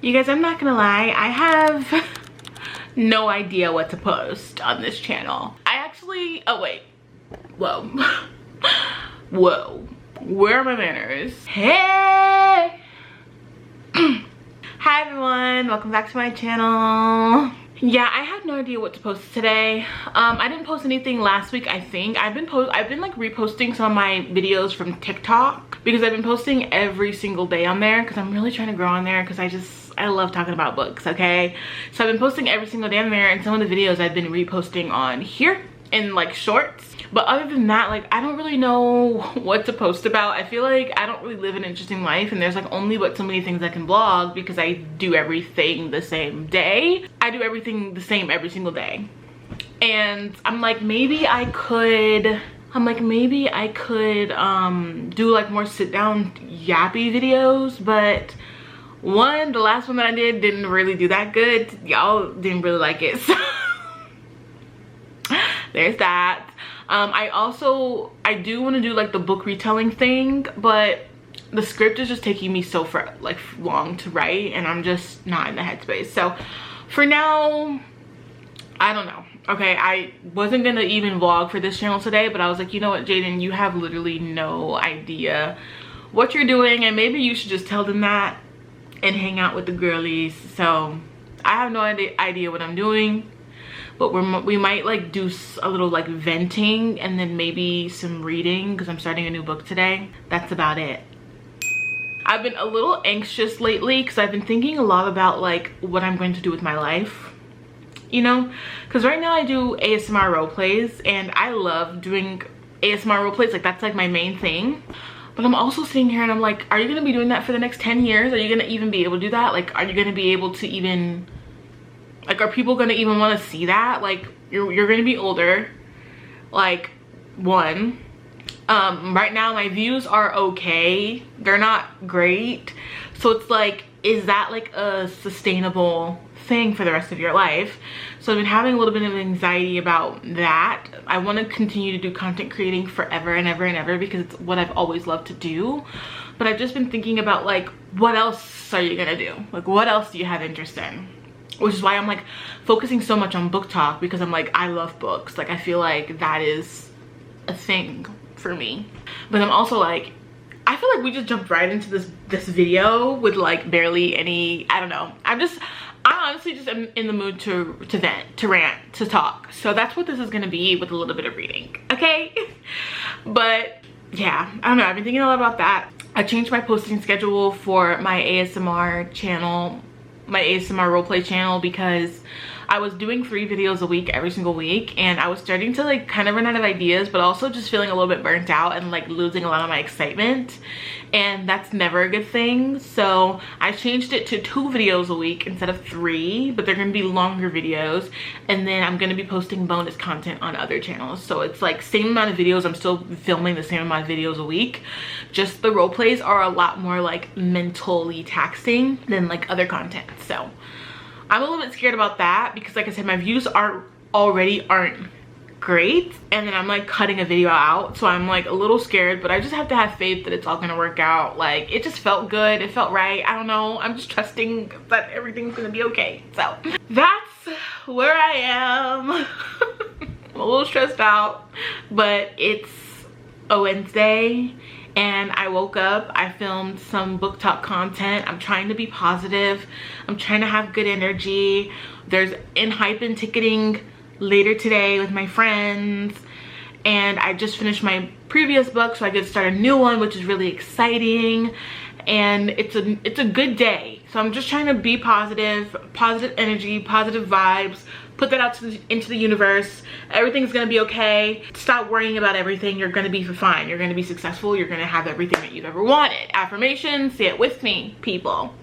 You guys, I'm not gonna lie, I have no idea what to post on this channel. I actually, oh wait, whoa. Whoa, where are my manners? Hey! Hi everyone, welcome back to my channel. Yeah, I have no idea what to post today. I didn't post anything last week, I think. I've been like reposting some of my videos from TikTok because I've been posting every single day on there because I'm really trying to grow on there because I love talking about books, okay? So I've been posting every single day on there, and some of the videos I've been reposting on here in like shorts. But other than that, like, I don't really know what to post about. I feel like I don't really live an interesting life, and there's like only but so many things I can vlog because I do everything the same day. I do everything the same every single day. And I'm like, maybe I could do like more sit down yappy videos, but one, the last one that I did didn't really do that good. Y'all didn't really like it, so there's that. I do want to do like the book retelling thing, but the script is just taking me so long to write, and I'm just not in the headspace. So for now, I don't know. Okay, I wasn't gonna even vlog for this channel today, but I was like, you know what, Jaden, you have literally no idea what you're doing, and maybe you should just tell them that and hang out with the girlies. So I have no idea what I'm doing, but we might like do a little like venting and then maybe some reading because I'm starting a new book today. That's about it. I've been a little anxious lately because I've been thinking a lot about like what I'm going to do with my life, you know, because right now I do ASMR role plays, and I love doing ASMR role plays. Like, that's like my main thing. But I'm also sitting here and I'm like, are you gonna be doing that for the next 10 years? Are you gonna even be able to do that? Like, are you gonna be able to even, like, are people gonna even want to see that? Like, you're gonna be older, like, one. Right now my views are okay, they're not great, so it's like, is that like a sustainable thing for the rest of your life? So I've been having a little bit of anxiety about that. I want to continue to do content creating forever and ever and ever because it's what I've always loved to do, but I've just been thinking about like, what else are you gonna do? Like, what else do you have interest in? Which is why I'm like focusing so much on Booktok, because I'm like, I love books. Like, I feel like that is a thing for me. But I'm also like, I feel like we just jumped right into this video with like barely any, I don't know. I honestly just am in the mood to vent, to rant, to talk. So that's what this is gonna be, with a little bit of reading, okay? But yeah, I don't know, I've been thinking a lot about that. I changed my posting schedule for my ASMR channel, my ASMR roleplay channel, because I was doing 3 videos a week every single week, and I was starting to like kind of run out of ideas, but also just feeling a little bit burnt out and like losing a lot of my excitement, and that's never a good thing. So I changed it to 2 videos a week instead of 3, but they're gonna be longer videos, and then I'm gonna be posting bonus content on other channels. So it's like same amount of videos, I'm still filming the same amount of videos a week, just the role plays are a lot more like mentally taxing than like other content. So I'm a little bit scared about that because, like I said, my views already aren't great, and then I'm like cutting a video out, so I'm like a little scared, but I just have to have faith that it's all gonna work out. Like, it just felt good, it felt right. I don't know, I'm just trusting that everything's gonna be okay. So that's where I am. I'm a little stressed out, but it's a Wednesday and I woke up, I filmed some Booktok content. I'm trying to be positive, I'm trying to have good energy. There's hype and ticketing later today with my friends, and I just finished my previous book, so I get to start a new one, which is really exciting, and it's a good day. So I'm just trying to be positive energy, positive vibes, put that out into the universe. Everything's gonna be okay. Stop worrying about everything. You're gonna be fine. You're gonna be successful. You're gonna have everything that you've ever wanted. Affirmations, say it with me, people.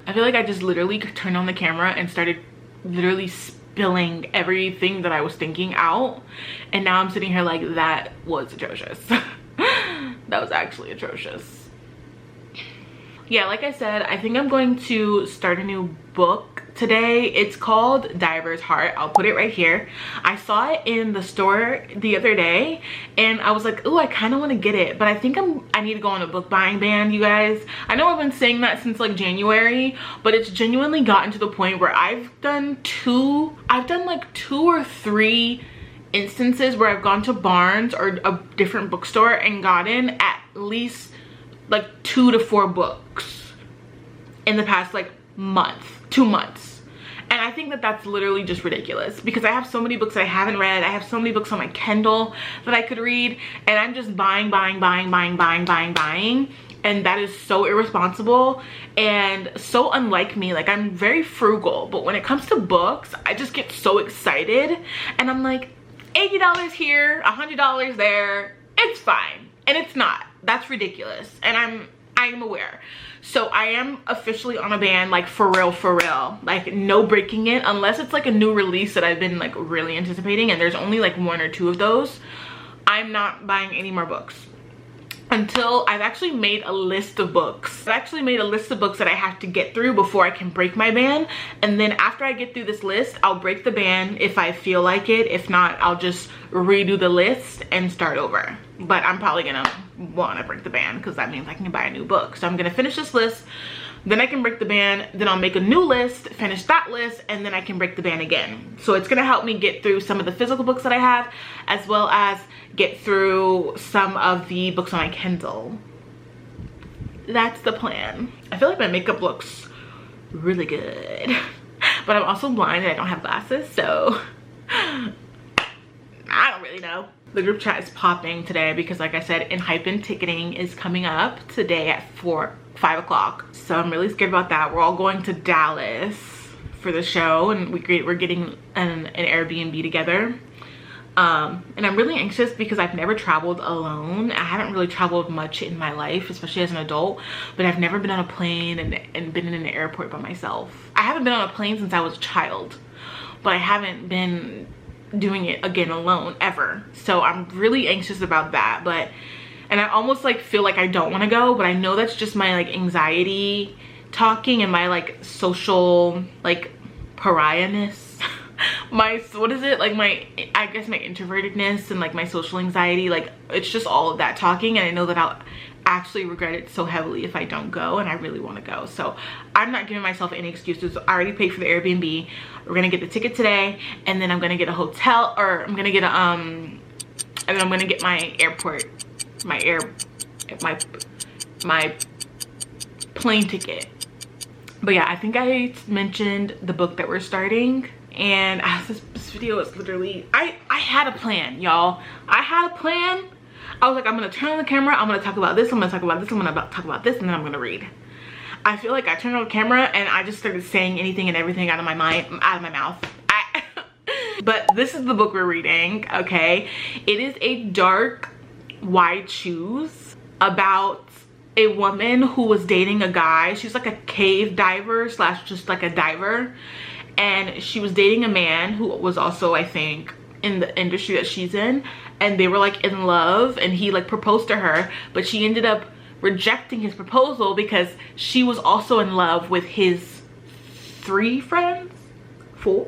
I feel like I just literally turned on the camera and started literally spilling everything that I was thinking out, and now I'm sitting here like, that was atrocious. That was actually atrocious. Yeah, like I said, I think I'm going to start a new book today. It's called Diver's Heart. I'll put it right here. I saw it in the store the other day and I was like, oh, I kind of want to get it, but I think I need to go on a book buying ban, you guys. I know I've been saying that since like January, but it's genuinely gotten to the point where I've done like 2 or 3 instances where I've gone to Barnes or a different bookstore and gotten at least like 2 to 4 books in the past like month, 2 months. And I think that that's literally just ridiculous because I have so many books that I haven't read. I have so many books on my Kindle that I could read, and I'm just buying. And that is so irresponsible and so unlike me. Like, I'm very frugal, but when it comes to books, I just get so excited and I'm like, $80 here, $100 there, it's fine. And it's not. That's ridiculous. And I am aware. So I am officially on a ban, like for real. Like, no breaking it unless it's like a new release that I've been like really anticipating and there's only like 1 or 2 of those. I'm not buying any more books until I've actually made a list of books. I've actually made a list of books that I have to get through before I can break my ban. And then after I get through this list, I'll break the ban if I feel like it. If not, I'll just redo the list and start over. But I'm probably gonna wanna break the ban because that means I can buy a new book. So I'm gonna finish this list, then I can break the ban, then I'll make a new list, finish that list, and then I can break the ban again. So it's gonna help me get through some of the physical books that I have, as well as get through some of the books on my Kindle. That's the plan. I feel like my makeup looks really good, but I'm also blind and I don't have glasses, so I don't really know. The group chat is popping today because, like I said, In Hyphen ticketing is coming up today at 5 o'clock. So I'm really scared about that. We're all going to Dallas for the show and we're getting an Airbnb together. And I'm really anxious because I've never traveled alone. I haven't really traveled much in my life, especially as an adult, but I've never been on a plane and been in an airport by myself. I haven't been on a plane since I was a child, but I haven't been doing it again alone ever. So I'm really anxious about that. And I almost like feel like I don't want to go, but I know that's just my like anxiety talking and my like social like pariahness. What is it, like I guess my introvertedness and like my social anxiety, like it's just all of that talking, and I know that I'll actually regret it so heavily if I don't go, and I really want to go. So I'm not giving myself any excuses. I already paid for the Airbnb. We're gonna get the ticket today, and then I'm gonna get a hotel, or I'm gonna get a and then I'm gonna get my airport, my plane ticket. But yeah, I think I mentioned the book that we're starting. And this video is literally, I had a plan, y'all. I had a plan. I was like, I'm gonna turn on the camera, I'm gonna talk about this, I'm gonna talk about this, I'm gonna talk about this, and then I'm gonna read. I feel like I turned on the camera and I just started saying anything and everything out of my mind, out of my mouth. But this is the book we're reading, okay? It is a dark Why Choose about a woman who was dating a guy. She's like a cave diver slash just like a diver. And she was dating a man who was also, I think, in the industry that she's in, and they were like in love, and he like proposed to her, but she ended up rejecting his proposal because she was also in love with his 3 friends, 2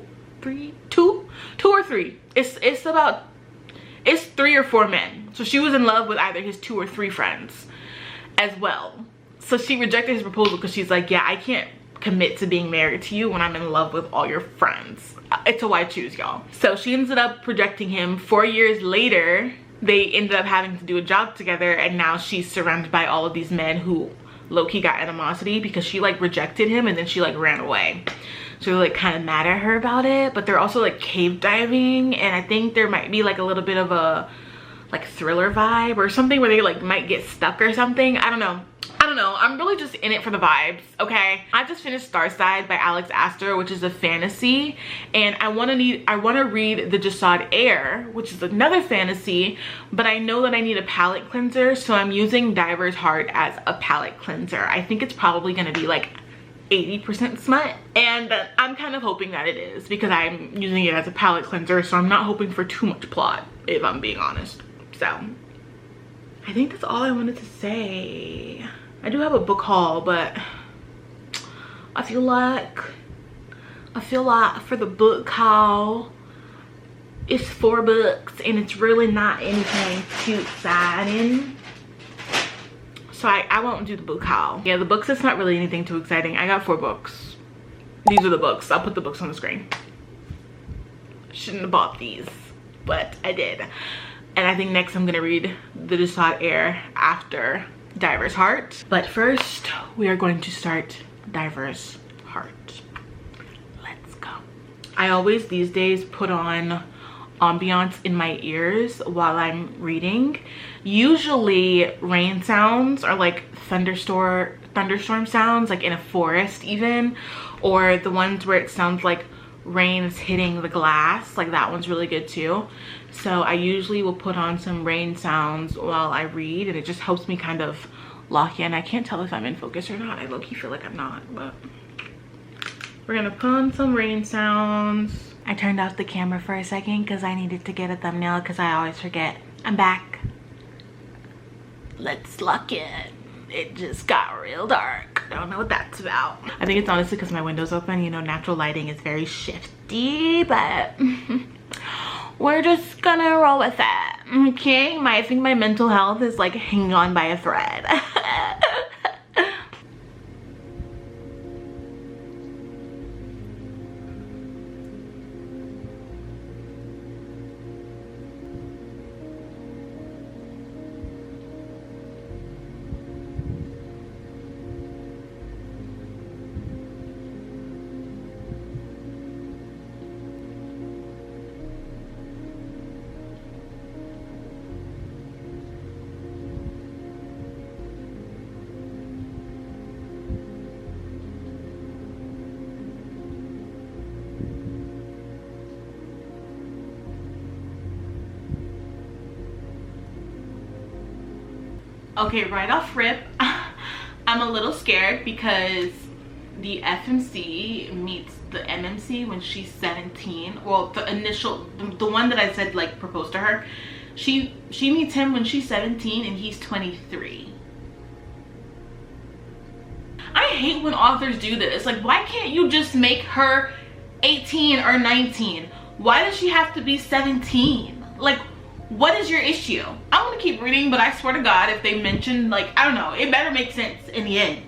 or 3. It's 3 or 4 men. So she was in love with either his 2 or 3 friends as well. So she rejected his proposal because she's like, yeah, I can't commit to being married to you when I'm in love with all your friends. It's a Why Choose, y'all. So she ended up rejecting him. 4 years later, they ended up having to do a job together, and now she's surrounded by all of these men who low-key got animosity because she like rejected him and then she like ran away. So they're like kind of mad at her about it, but they're also like cave diving, and I think there might be like a little bit of a like thriller vibe or something where they like might get stuck or something. I don't know. I'm really just in it for the vibes, okay? I just finished Starside by Alex Astor, which is a fantasy, and I want to read The Jasad Heir, which is another fantasy, but I know that I need a palette cleanser, so I'm using Diver's Heart as a palette cleanser. I think it's probably going to be like 80% smut, and I'm kind of hoping that it is because I'm using it as a palette cleanser, so I'm not hoping for too much plot, if I'm being honest. So I think that's all I wanted to say. I do have a book haul, but I feel like I feel like for the book haul, it's 4 books and it's really not anything too exciting. So I won't do the book haul. Yeah, the books, it's not really anything too exciting. I got 4 books. These are the books. I'll put the books on the screen. Shouldn't have bought these, but I did. And I think next I'm gonna read The Desat Air after Diver's Heart. But first, we are going to start Diver's Heart. Let's go. I always these days put on ambiance in my ears while I'm reading. Usually rain sounds or like thunderstorm sounds, like in a forest even, or the ones where it sounds like rain is hitting the glass, like that one's really good too. So I usually will put on some rain sounds while I read, and it just helps me kind of lock in. I can't tell if I'm in focus or not. I low-key feel like I'm not, but we're gonna put on some rain sounds. I turned off the camera for a second because I needed to get a thumbnail because I always forget. I'm back. Let's lock in. It just got real dark. I don't know what that's about. I think it's honestly because my window's open. You know, natural lighting is very shifty, but we're just gonna roll with that, okay? I think my mental health is like hanging on by a thread. Okay, right off rip, I'm a little scared because the FMC meets the MMC when she's 17. Well, the one that I said like proposed to her, she meets him when she's 17 and he's 23. I hate when authors do this. Like, why can't you just make her 18 or 19? Why does she have to be 17? Like, what is your issue? I'm gonna keep reading, but I swear to God, if they mention, like, I don't know, it better make sense in the end.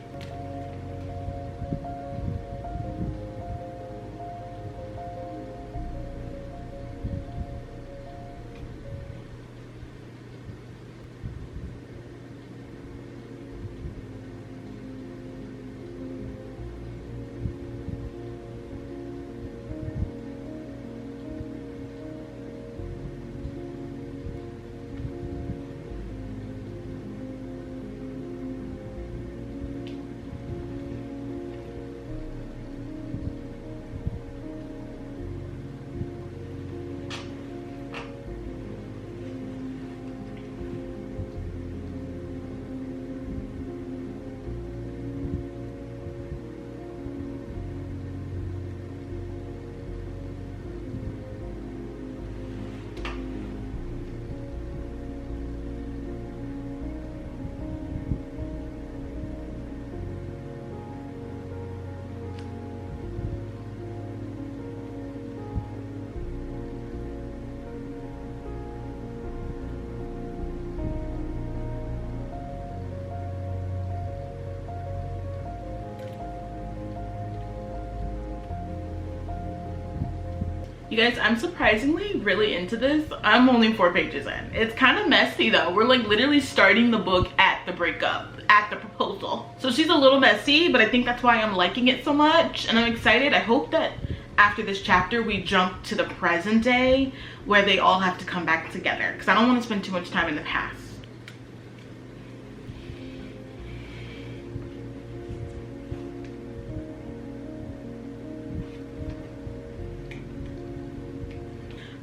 You guys, I'm surprisingly really into this. I'm only 4 pages in. It's kind of messy though. We're like literally starting the book at the breakup, at the proposal. So she's a little messy, but I think that's why I'm liking it so much. And I'm excited. I hope that after this chapter, we jump to the present day where they all have to come back together. Because I don't want to spend too much time in the past.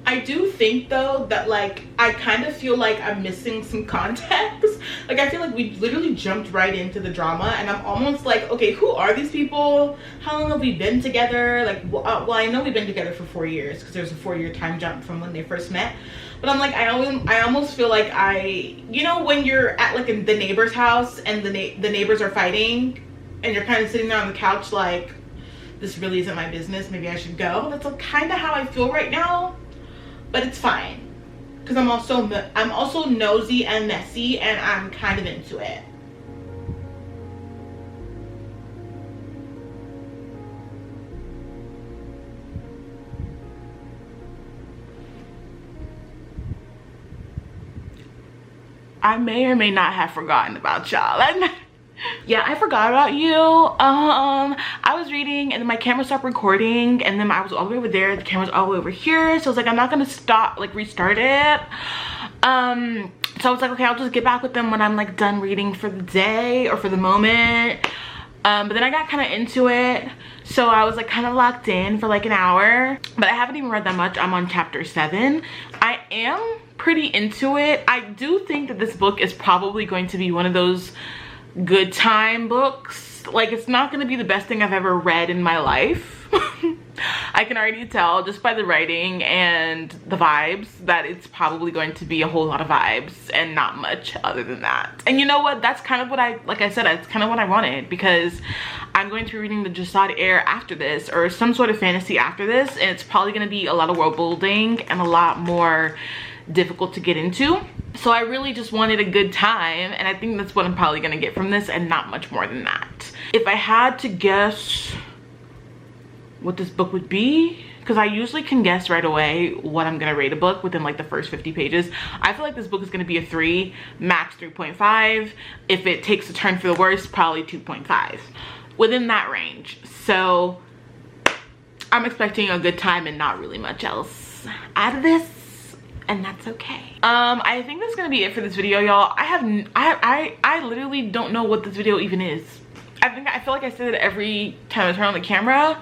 I do think though that like I kind of feel like I'm missing some context. Like I feel like we literally jumped right into the drama and I'm almost like, okay, who are these people? How long have we been together? Like well, I know we've been together for 4 years because there's a 4-year time jump from when they first met. But I'm like, I almost feel like you know when you're at like in the neighbor's house and the neighbors are fighting and you're kind of sitting there on the couch like, this really isn't my business, maybe I should go. That's kind of how I feel right now, but it's fine because I'm also nosy and messy, and I'm kind of into it. I may or may not have forgotten about y'all. Yeah, I forgot about you. I was reading and then my camera stopped recording, and then I was all the way over there, the camera's all the way over here, so I was like, I'm not gonna stop, like restart it. So I was like, okay, I'll just get back with them when I'm like done reading for the day or for the moment. But then I got kind of into it, so I was like kind of locked in for like an hour, but I haven't even read that much. I'm on chapter 7. I am pretty into it. I do think that this book is probably going to be one of those good time books. Like, it's not going to be the best thing I've ever read in my life. I can already tell just by the writing and the vibes that it's probably going to be a whole lot of vibes and not much other than that. And you know what, that's kind of what like I said, that's kind of what I wanted, because I'm going to be reading the Youssss Air after this, or some sort of fantasy after this, and it's probably going to be a lot of world building and a lot more difficult to get into. So I really just wanted a good time, and I think that's what I'm probably going to get from this, and not much more than that. If I had to guess what this book would be, because I usually can guess right away what I'm gonna rate a book within like the first 50 pages. I feel like this book is gonna be a 3, max 3.5. If it takes a turn for the worse, probably 2.5, within that range. So I'm expecting a good time and not really much else out of this, and that's okay. I think that's gonna be it for this video, y'all. I literally don't know what this video even is. I feel like I say that every time I turn on the camera.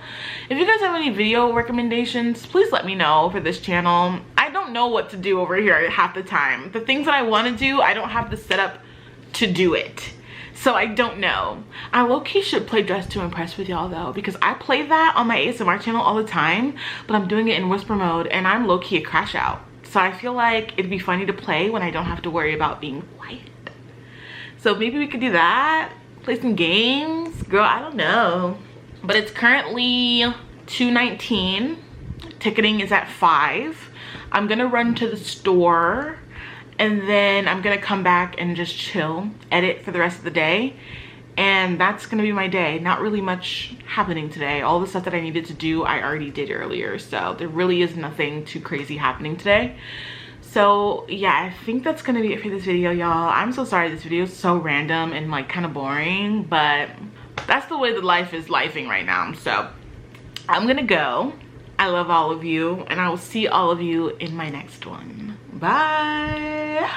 If you guys have any video recommendations, please let me know for this channel. I don't know what to do over here half the time. The things that I want to do, I don't have the setup to do it. So I don't know. I low-key should play Dress to Impress with y'all though, because I play that on my ASMR channel all the time, but I'm doing it in whisper mode and I'm low-key a crash out. So I feel like it'd be funny to play when I don't have to worry about being quiet. So maybe we could do that. Play some games, girl, I don't know. But it's currently 2:19. Ticketing is at 5. I'm gonna run to the store, and then I'm gonna come back and just chill, edit for the rest of the day, and that's gonna be my day. Not really much happening today. All the stuff that I needed to do, I already did earlier, so there really is nothing too crazy happening today. So yeah, I think that's gonna be it for this video, y'all. I'm so sorry this video is so random and like kind of boring, but that's the way that life is lifing right now. So I'm gonna go. I love all of you, and I will see all of you in my next one. Bye.